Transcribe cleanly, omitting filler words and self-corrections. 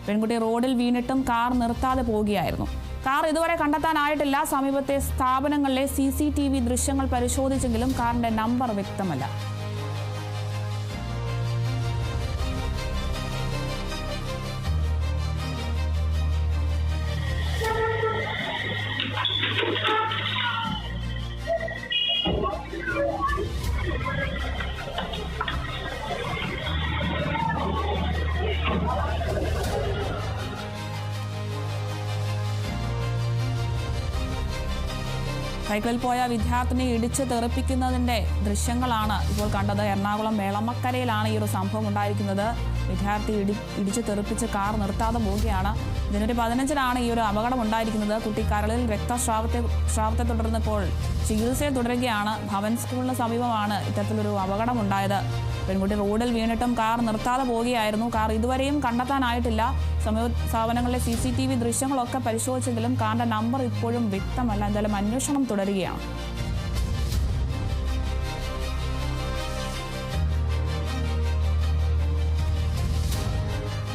പെൺകുട്ടി റോഡിൽ വീണിട്ടും കാർ നിർത്താതെ പോവുകയായിരുന്നു. കാർ ഇതുവരെ കണ്ടെത്താനായിട്ടില്ല. സമീപത്തെ സ്ഥാപനങ്ങളിലെ CCTV ദൃശ്യങ്ങൾ പരിശോധിച്ചെങ്കിലും കാറിന്റെ നമ്പർ വ്യക്തമല്ല. സൈക്കിളിൽ പോയ വിദ്യാർത്ഥിനെ ഇടിച്ച് തെറിപ്പിക്കുന്നതിന്റെ ദൃശ്യങ്ങളാണ് ഇപ്പോൾ കണ്ടത്. എറണാകുളം മേളമക്കരയിലാണ് ഈ ഒരു സംഭവം ഉണ്ടായിരിക്കുന്നത്. വിദ്യാർത്ഥി ഇടിച്ച് തെറിപ്പിച്ച് കാർ നിർത്താതെ പോവുകയാണ്. ജനുവരി 15-നാണ് ഈ ഒരു അപകടം ഉണ്ടായിരിക്കുന്നത്. കുട്ടി കരളിൽ രക്തസ്രാവത്തെ തുടർന്ന് ഇപ്പോൾ ചികിത്സയിൽ തുടരുകയാണ്. ഭവൻ സ്കൂളിന് സമീപമാണ് ഇത്തരത്തിലൊരു അപകടം ഉണ്ടായത്. പെൺകുട്ടി റോഡിൽ വീണിട്ടും കാർ നിർത്താതെ പോവുകയായിരുന്നു. കാർ ഇതുവരെയും കണ്ടെത്താനായിട്ടില്ല. സമീപ സ്ഥാപനങ്ങളിലെ CCTV ദൃശ്യങ്ങളൊക്കെ പരിശോധിച്ചെങ്കിലും കാറിന്റെ നമ്പർ ഇപ്പോഴും വ്യക്തമല്ല. എന്തായാലും അന്വേഷണം തുടരുകയാണ്.